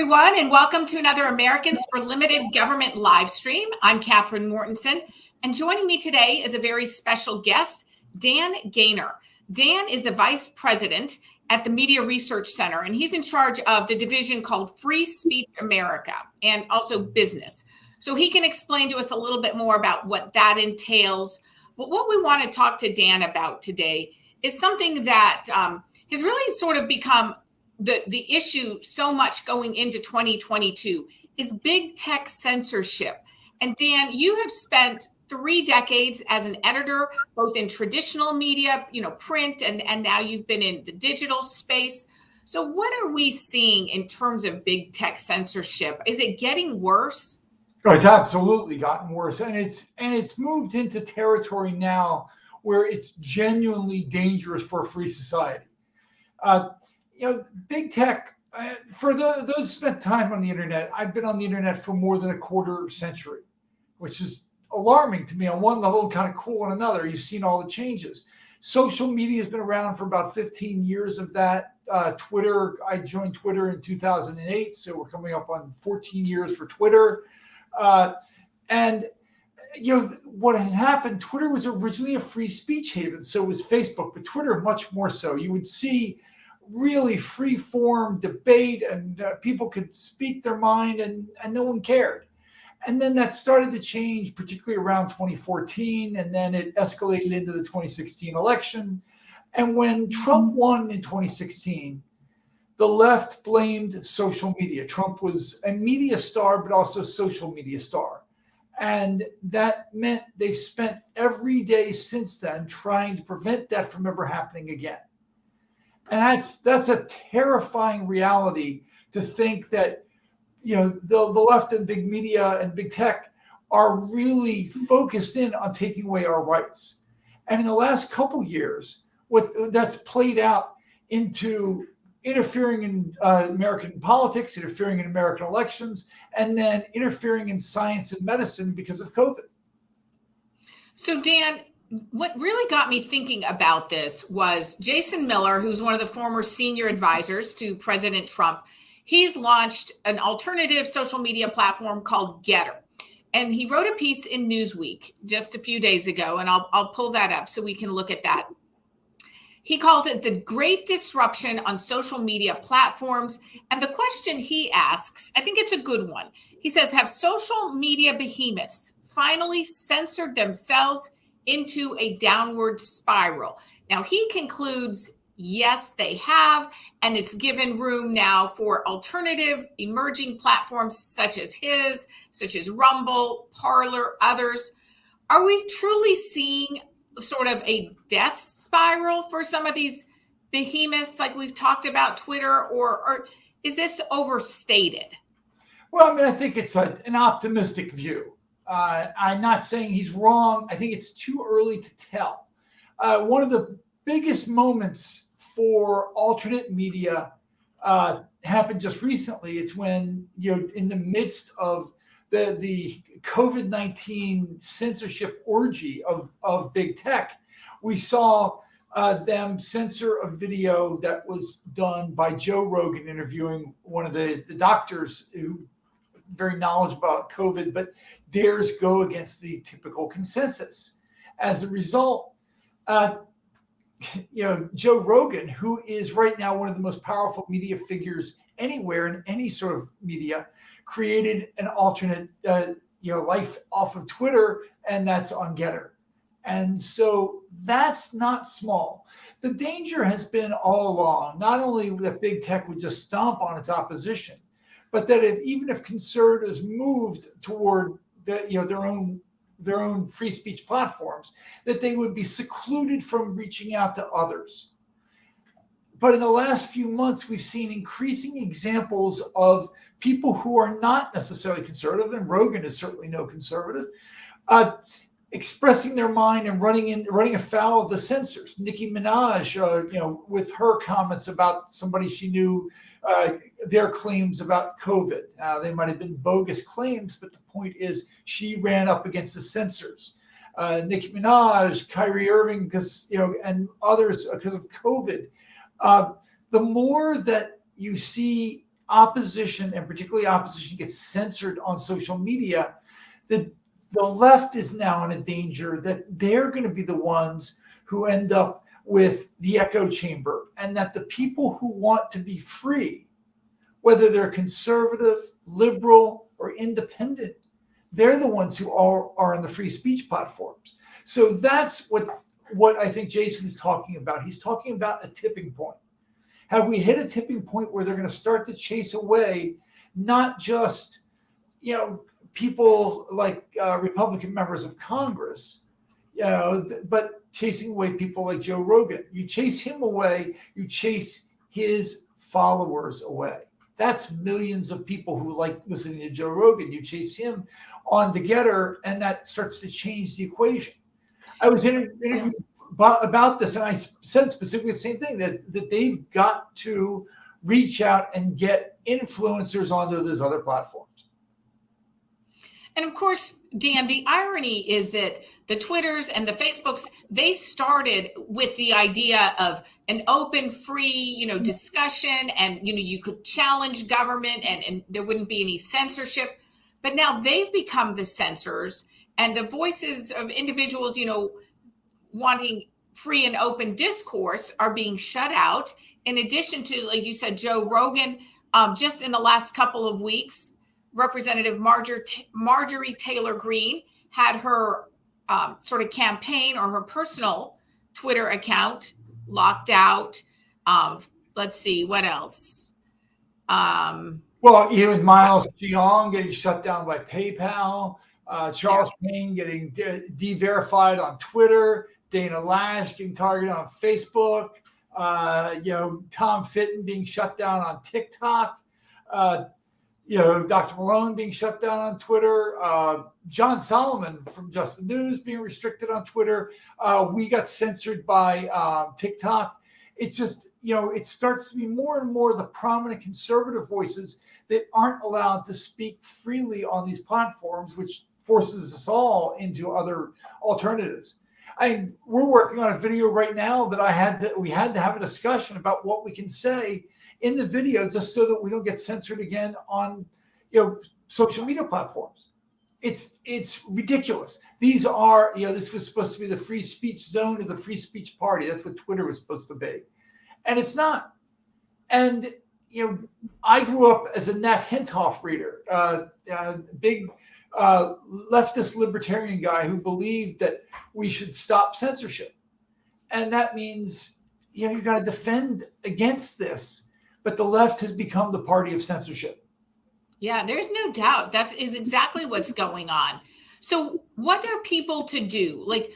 everyone, and welcome to another Americans for Limited Government live stream. I'm Catherine Mortensen, and joining me today is a very special guest, Dan Gaynor. Dan is the Vice President at the Media Research Center, and he's in charge of the division called Free Speech America and also business. So he can explain to us a little bit more about what that entails. But what we want to talk to Dan about today is something that has really sort of become the issue so much going into 2022 is big tech censorship. And Dan, you have spent 3 decades as an editor, both in traditional media, print, and now you've been in the digital space. So what are we seeing in terms of big tech censorship? Is it getting worse? Oh, it's absolutely gotten worse. And it's moved into territory now where it's genuinely dangerous for a free society. Big tech, for those who spent time on the internet, I've been on the internet for more than a quarter century, which is alarming to me on one level and kind of cool on another. You've seen all the changes. Social media has been around for about 15 years of that. Twitter, I joined Twitter in 2008, so we're coming up on 14 years for Twitter. What has happened, Twitter was originally a free speech haven, so was Facebook, but Twitter much more so. You would see really free form debate and people could speak their mind and no one cared. And then that started to change, particularly around 2014. And then it escalated into the 2016 election. And when Trump won in 2016, the left blamed social media. Trump was a media star, but also social media star. And that meant they've spent every day since then trying to prevent that from ever happening again. And that's a terrifying reality to think that, the left and big media and big tech are really focused in on taking away our rights. And in the last couple years, what that's played out into interfering in American politics, interfering in American elections, and then interfering in science and medicine because of COVID. So, Dan, what really got me thinking about this was Jason Miller, who's one of the former senior advisors to President Trump. He's launched an alternative social media platform called Getter. And he wrote a piece in Newsweek just a few days ago, and I'll pull that up so we can look at that. He calls it the great disruption on social media platforms. And the question he asks, I think it's a good one. He says, have social media behemoths finally censored themselves into a downward spiral? Now, he concludes, yes, they have, and it's given room now for alternative emerging platforms such as his, such as Rumble, Parler, others. Are we truly seeing sort of a death spiral for some of these behemoths like we've talked about, Twitter, or is this overstated? Well, I think it's an optimistic view. I'm not saying he's wrong. I think it's too early to tell. One of the biggest moments for alternate media happened just recently. It's when, in the midst of the COVID-19 censorship orgy of big tech, we saw them censor a video that was done by Joe Rogan interviewing one of the doctors who very knowledgeable about COVID, but dares go against the typical consensus. As a result, Joe Rogan, who is right now one of the most powerful media figures anywhere in any sort of media, created an alternate, life off of Twitter, and that's on Getter. And so that's not small. The danger has been all along, not only that big tech would just stomp on its opposition, but that even if conservatives moved toward their own free speech platforms, that they would be secluded from reaching out to others. But in the last few months, we've seen increasing examples of people who are not necessarily conservative, and Rogan is certainly no conservative, expressing their mind and running afoul of the censors. Nicki Minaj, with her comments about somebody she knew, their claims about COVID. They might have been bogus claims, but the point is she ran up against the censors. Nicki Minaj, Kyrie Irving, because and others because of COVID. The more that you see opposition, and particularly opposition, gets censored on social media, the left is now in a danger that they're going to be the ones who end up with the echo chamber, and that the people who want to be free, whether they're conservative, liberal, or independent, they're the ones who are on the free speech platforms. So that's what I think Jason is talking about. He's talking about a tipping point. Have we hit a tipping point where they're going to start to chase away not just, people like Republican members of Congress, but chasing away people like Joe Rogan? You chase him away, you chase his followers away. That's millions of people who like listening to Joe Rogan. You chase him on the getter, and that starts to change the equation. I was interviewed about this, and I said specifically the same thing, that they've got to reach out and get influencers onto those other platforms. And of course, Dan, the irony is that the Twitters and the Facebooks, they started with the idea of an open, free, discussion, and, you could challenge government and there wouldn't be any censorship. But now they've become the censors, and the voices of individuals, wanting free and open discourse are being shut out. In addition to, like you said, Joe Rogan, just in the last couple of weeks, Representative Marjorie Taylor Greene had her sort of campaign or her personal Twitter account locked out. Let's see, what else? Well, even Miles Cheong getting shut down by PayPal, Charles Payne getting de-verified on Twitter, Dana Lash getting targeted on Facebook, Tom Fitton being shut down on TikTok, Dr. Malone being shut down on Twitter, John Solomon from Just the News being restricted on Twitter. We got censored by TikTok. It's just, it starts to be more and more the prominent conservative voices that aren't allowed to speak freely on these platforms, which forces us all into other alternatives. We're working on a video right now that we had to have a discussion about what we can say in the video, just so that we don't get censored again on, social media platforms. It's ridiculous. These are, this was supposed to be the free speech zone of the free speech party. That's what Twitter was supposed to be, and it's not. And I grew up as a Nat Hentoff reader, big leftist libertarian guy who believed that we should stop censorship, and that means you got to defend against this. But the left has become the party of censorship. Yeah, there's no doubt. That is exactly what's going on. So what are people to do? Like,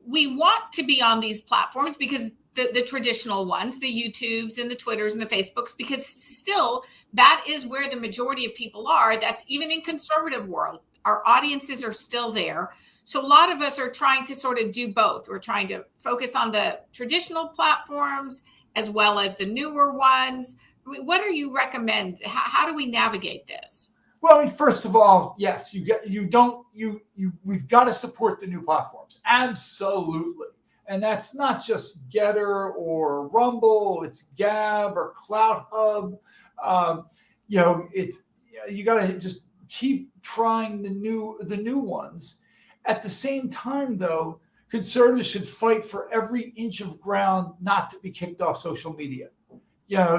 we want to be on these platforms because the traditional ones, the YouTubes and the Twitters and the Facebooks, because still that is where the majority of people are. That's even in conservative world. Our audiences are still there. So a lot of us are trying to sort of do both. We're trying to focus on the traditional platforms as well as the newer ones. What do you recommend? How do we navigate this? Well, first of all, yes, we've got to support the new platforms. Absolutely. And that's not just Getter or Rumble, it's Gab or Cloud Hub. You got to just keep trying the new ones. At the same time, though, conservatives should fight for every inch of ground not to be kicked off social media.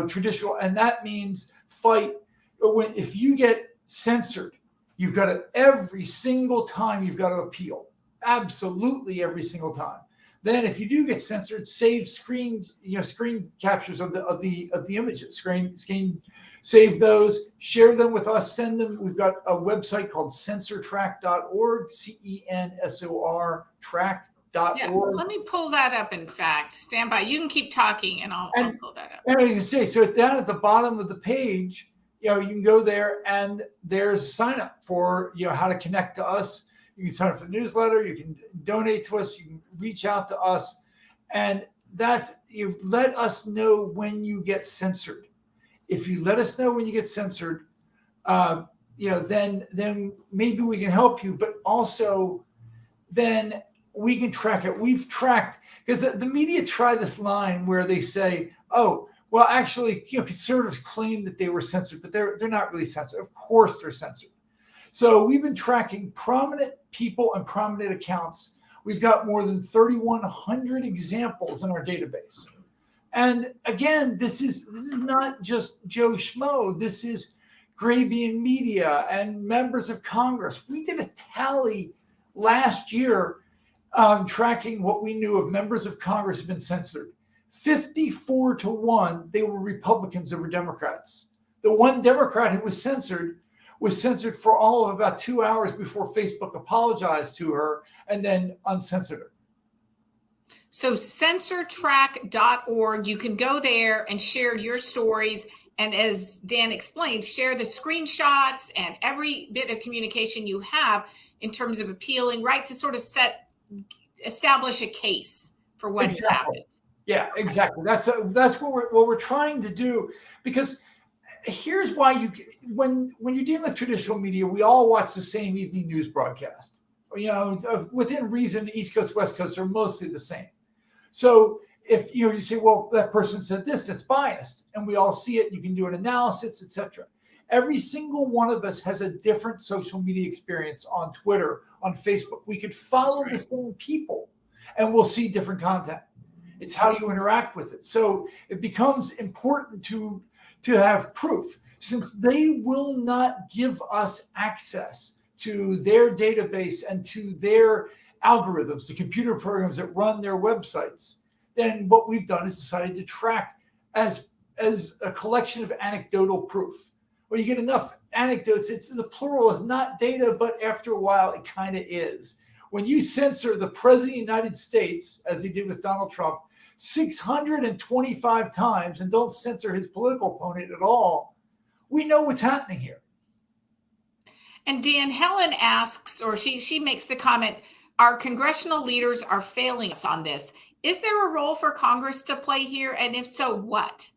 Traditional, and that means fight. If you get censored, you've got to every single time you've got to appeal. Absolutely every single time. Then, if you do get censored, save screen captures of the images. Save those, share them with us, send them. We've got a website called CensorTrack.org, CENSOR track. Yeah, let me pull that up. In fact, stand by. You can keep talking, and I'll pull that up. And you can see, so down at the bottom of the page, you can go there, and there's sign up for how to connect to us. You can sign up for the newsletter. You can donate to us. You can reach out to us, and that's you let us know when you get censored. If you let us know when you get censored, then maybe we can help you. But also, then we can track it. We've tracked, because the media try this line where they say, oh, Well, actually, conservatives claim that they were censored, but they're not really censored. Of course, they're censored. So we've been tracking prominent people and prominent accounts. We've got more than 3,100 examples in our database. And again, this is not just Joe Schmo. This is Grabian Media and members of Congress. We did a tally last year tracking what we knew of members of Congress have been censored. 54-1, they were Republicans over Democrats. The one Democrat who was censored for all of about 2 hours before Facebook apologized to her and then uncensored her. So CensorTrack.org, you can go there and share your stories. And as Dan explained, share the screenshots and every bit of communication you have in terms of appealing, right, to sort of establish a case for what has happened. Yeah, exactly. That's what we're trying to do, because here's why when you're dealing with traditional media, we all watch the same evening news broadcast. Within reason, East Coast, West Coast are mostly the same. So if you say, well, that person said this, it's biased, and we all see it, you can do an analysis, etc. Every single one of us has a different social media experience on Twitter, on Facebook. We could follow the same people, and we'll see different content. It's how you interact with it. So it becomes important to have proof, since they will not give us access to their database and to their algorithms, the computer programs that run their websites. Then what we've done is decided to track as a collection of anecdotal proof. When you get enough anecdotes, the plural is not data, but after a while, it kind of is. When you censor the president of the United States, as he did with Donald Trump, 625 times and don't censor his political opponent at all, we know what's happening here. And Dan, Helen asks, or she makes the comment, our congressional leaders are failing us on this. Is there a role for Congress to play here? And if so, what?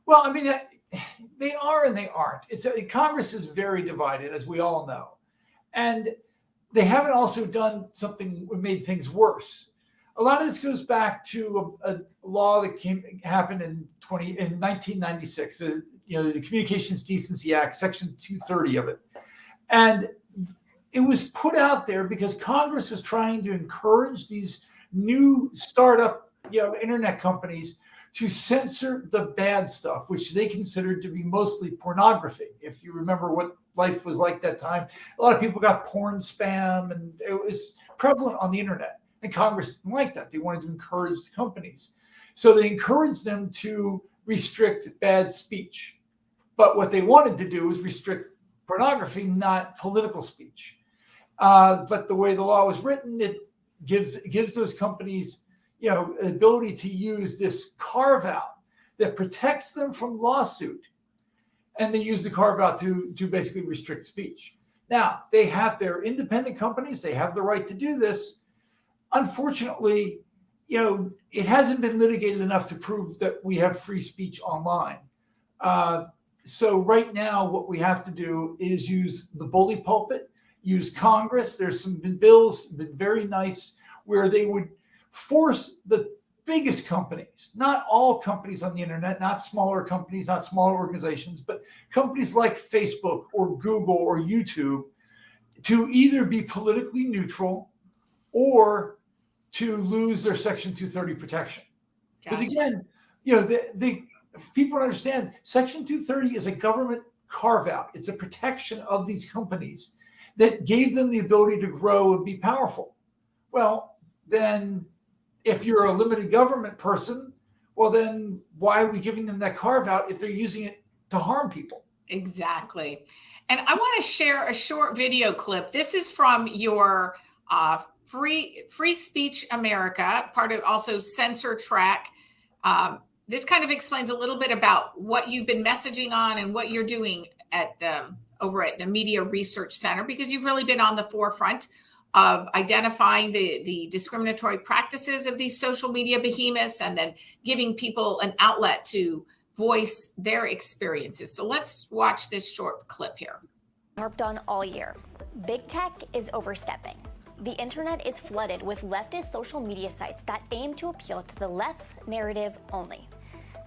Well, I mean, they are and they aren't. Congress is very divided, as we all know. And they haven't also done something that made things worse. A lot of this goes back to a law that happened in 1996, the Communications Decency Act, Section 230 of it. And it was put out there because Congress was trying to encourage these new startup, internet companies to censor the bad stuff, which they considered to be mostly pornography. If you remember what life was like that time, a lot of people got porn spam, and it was prevalent on the internet. And Congress didn't like that. They wanted to encourage the companies. So they encouraged them to restrict bad speech. But what they wanted to do was restrict pornography, not political speech. But the way the law was written, it gives those companies, the ability to use this carve out that protects them from lawsuit. And they use the carve out to basically restrict speech. Now, they're independent companies. They have the right to do this. Unfortunately, it hasn't been litigated enough to prove that we have free speech online. So right now, what we have to do is use the bully pulpit, use Congress. There's some bills, been very nice, where they would force the biggest companies, not all companies on the internet, not smaller companies, not smaller organizations, but companies like Facebook or Google or YouTube, to either be politically neutral or to lose their Section 230 protection. Because again, the people don't understand, Section 230 is a government carve out. It's a protection of these companies that gave them the ability to grow and be powerful. Well, then if you're a limited government person, well, then why are we giving them that carve out if they're using it to harm people? Exactly. And I want to share a short video clip. This is from your Free Speech America, part of also CensorTrack. This kind of explains a little bit about what you've been messaging on and what you're doing over at the Media Research Center, because you've really been on the forefront of identifying the discriminatory practices of these social media behemoths and then giving people an outlet to voice their experiences. So let's watch this short clip here. Harped on all year. Big tech is overstepping. The internet is flooded with leftist social media sites that aim to appeal to the left's narrative only.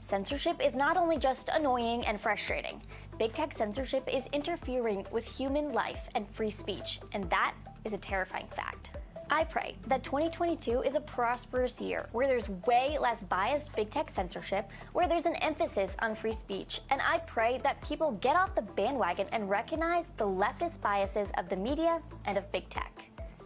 Censorship is not only just annoying and frustrating. Big tech censorship is interfering with human life and free speech, and that is a terrifying fact. I pray that 2022 is a prosperous year where there's way less biased big tech censorship, where there's an emphasis on free speech, and I pray that people get off the bandwagon and recognize the leftist biases of the media and of big tech.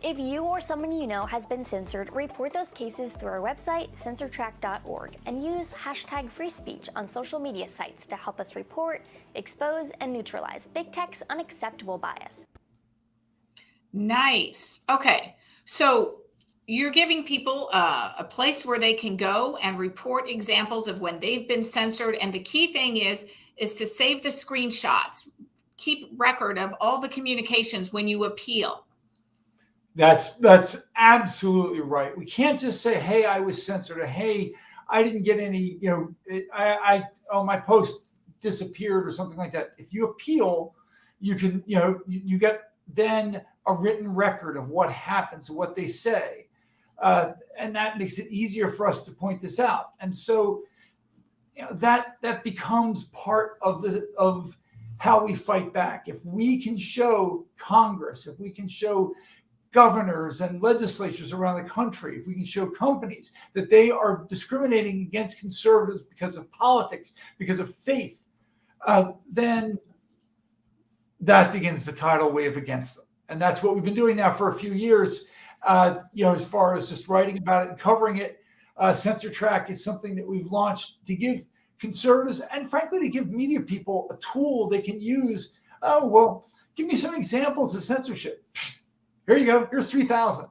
If you or someone you know has been censored, report those cases through our website, CensorTrack.org, and use #FreeSpeech on social media sites to help us report, expose, and neutralize big tech's unacceptable bias. Nice. Okay. So you're giving people a place where they can go and report examples of when they've been censored. And the key thing is to save the screenshots, keep record of all the communications when you appeal. That's absolutely right. We can't just say, "Hey, I was censored," or "Hey, I didn't get any," my post disappeared or something like that. If you appeal, you can, you get then a written record of what happens, what they say, and that makes it easier for us to point this out. And so, that becomes part of how we fight back. If we can show Congress, if we can show governors and legislatures around the country, if we can show companies that they are discriminating against conservatives because of politics, because of faith, then that begins the tidal wave against them. And that's what we've been doing now for a few years, as far as just writing about it and covering it. CensorTrack is something that we've launched to give conservatives and frankly, to give media people a tool they can use. Oh, well, give me some examples of censorship. Here you go. Here's 3,000.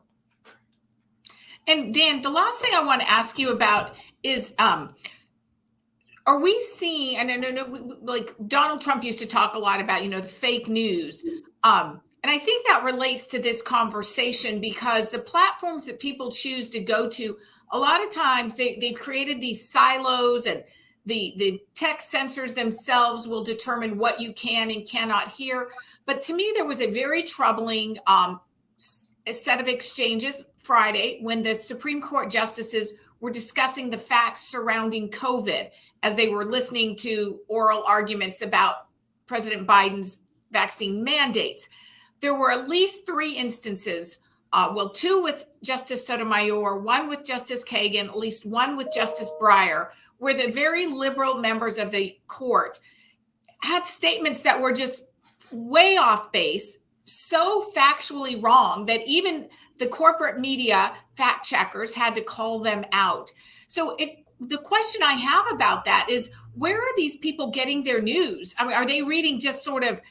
And Dan, the last thing I want to ask you about is, are we seeing, and I know like Donald Trump used to talk a lot about, the fake news. And I think that relates to this conversation because the platforms that people choose to go to, a lot of times they've created these silos, and the tech censors themselves will determine what you can and cannot hear. But to me, there was a very troubling a set of exchanges Friday when the Supreme Court justices were discussing the facts surrounding COVID as they were listening to oral arguments about President Biden's vaccine mandates. There were at least 3 instances, 2 with Justice Sotomayor, 1 with Justice Kagan, at least 1 with Justice Breyer, where the very liberal members of the court had statements that were just way off base, so factually wrong that even the corporate media fact checkers had to call them out. So the question I have about that is, where are these people getting their news? I mean, are they reading just sort of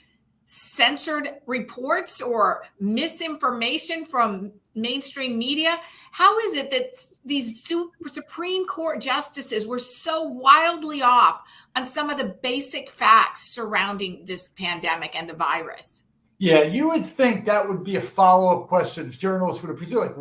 censored reports or misinformation from mainstream media? How is it that these Supreme Court justices were so wildly off on some of the basic facts surrounding this pandemic and the virus? Yeah, you would think that would be a follow-up question journalists would appreciate. Like,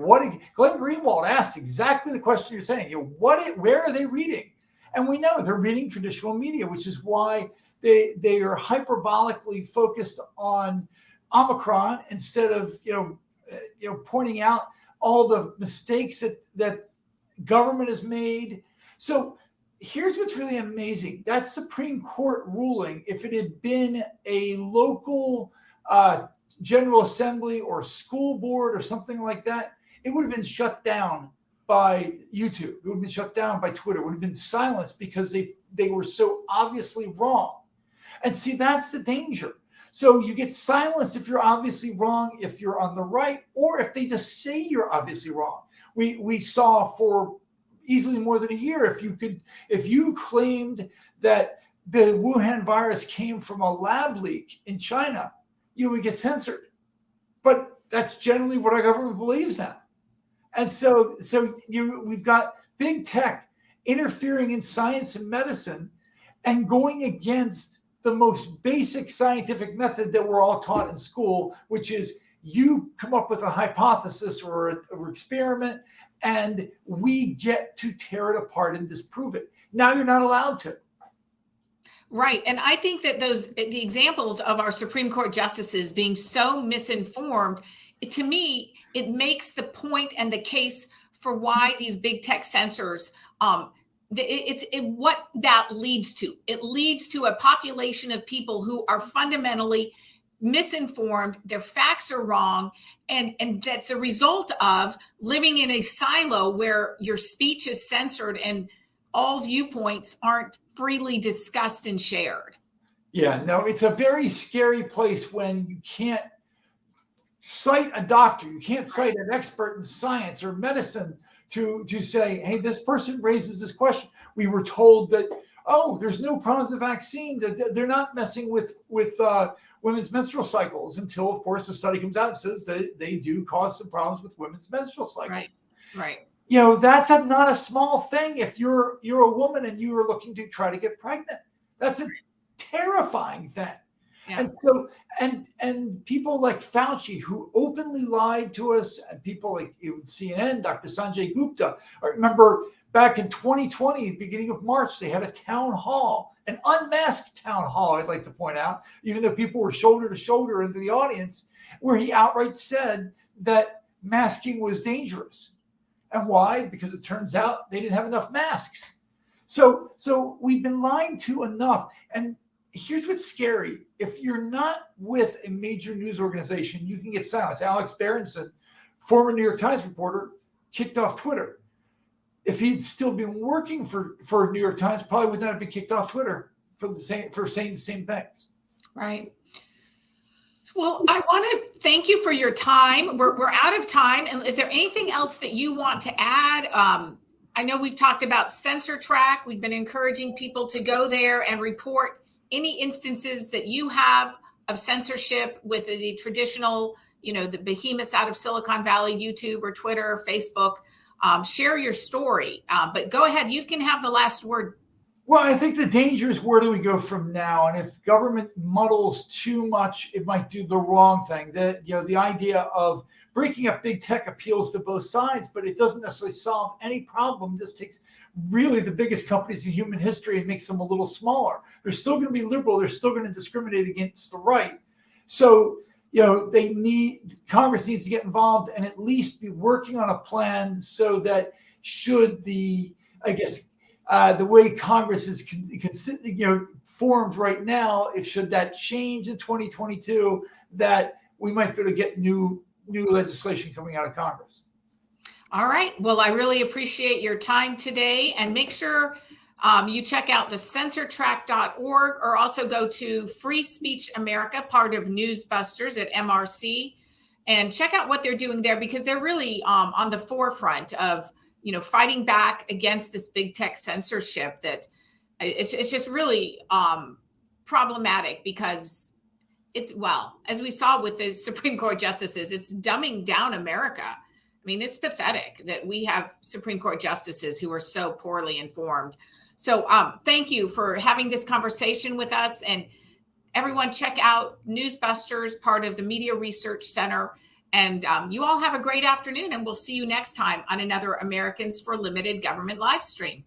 Glenn Greenwald asked exactly the question you're saying. Where are they reading? And we know they're reading traditional media, which is why they are hyperbolically focused on Omicron instead of pointing out all the mistakes that government has made. So here's what's really amazing. That Supreme Court ruling, if it had been a local General Assembly or school board or something like that, it would have been shut down by YouTube. It would have been shut down by Twitter. It would have been silenced because they were so obviously wrong. And see, that's the danger. So you get silenced if you're obviously wrong, if you're on the right, or if they just say you're obviously wrong. We saw for easily more than a year, if you claimed that the Wuhan virus came from a lab leak in China, you would get censored. But that's generally what our government believes now. And so we've got big tech interfering in science and medicine and going against the most basic scientific method that we're all taught in school, which is you come up with a hypothesis or an experiment, and we get to tear it apart and disprove it. Now you're not allowed to. Right. And I think that the examples of our Supreme Court justices being so misinformed, to me, it makes the point and the case for why these big tech censors what that leads to. It leads to a population of people who are fundamentally misinformed, their facts are wrong, and that's a result of living in a silo where your speech is censored and all viewpoints aren't freely discussed and shared. Yeah, no, it's a very scary place when you can't cite a doctor, you can't cite an expert in science or medicine to say, hey, this person raises this question. We were told that, oh, there's no problems with vaccines. They're not messing with women's menstrual cycles until, of course, the study comes out and says that they do cause some problems with women's menstrual cycles. Right, right. You know, that's not a small thing. If you're a woman and you are looking to try to get pregnant, that's a terrifying thing. Yeah. And so, and people like Fauci, who openly lied to us, and people like CNN, Dr. Sanjay Gupta. I remember back in 2020, beginning of March, they had a town hall, an unmasked town hall, I'd like to point out, even though people were shoulder to shoulder into the audience, where he outright said that masking was dangerous. And why? Because it turns out they didn't have enough masks. So we've been lied to enough. And here's what's scary. If you're not with a major news organization, you can get silenced. Alex Berenson, former New York Times reporter, kicked off Twitter. If he'd still been working for New York Times, probably would not have been kicked off Twitter for saying the same things. Right. Well, I want to thank you for your time. We're out of time. And is there anything else that you want to add? I know we've talked about CensorTrack. We've been encouraging people to go there and report any instances that you have of censorship with the traditional, the behemoths out of Silicon Valley, YouTube or Twitter or Facebook. Share your story. But go ahead. You can have the last word. Well, I think the danger is, where do we go from now? And if government muddles too much, it might do the wrong thing. The idea of breaking up big tech appeals to both sides, but it doesn't necessarily solve any problem. This takes really the biggest companies in human history and makes them a little smaller. They're still going to be liberal. They're still going to discriminate against the right. So, Congress needs to get involved and at least be working on a plan so that should the way Congress is formed right now, should that change in 2022, that we might be able to get new legislation coming out of Congress. All right. Well, I really appreciate your time today, and make sure you check out the CensorTrack.org, or also go to Free Speech America, part of Newsbusters at MRC, and check out what they're doing there, because they're really on the forefront of fighting back against this big tech censorship that it's just really problematic, because as we saw with the Supreme Court justices, it's dumbing down America. I mean, it's pathetic that we have Supreme Court justices who are so poorly informed. So thank you for having this conversation with us. And everyone, check out Newsbusters, part of the Media Research Center. And you all have a great afternoon, and we'll see you next time on another Americans for Limited Government live stream.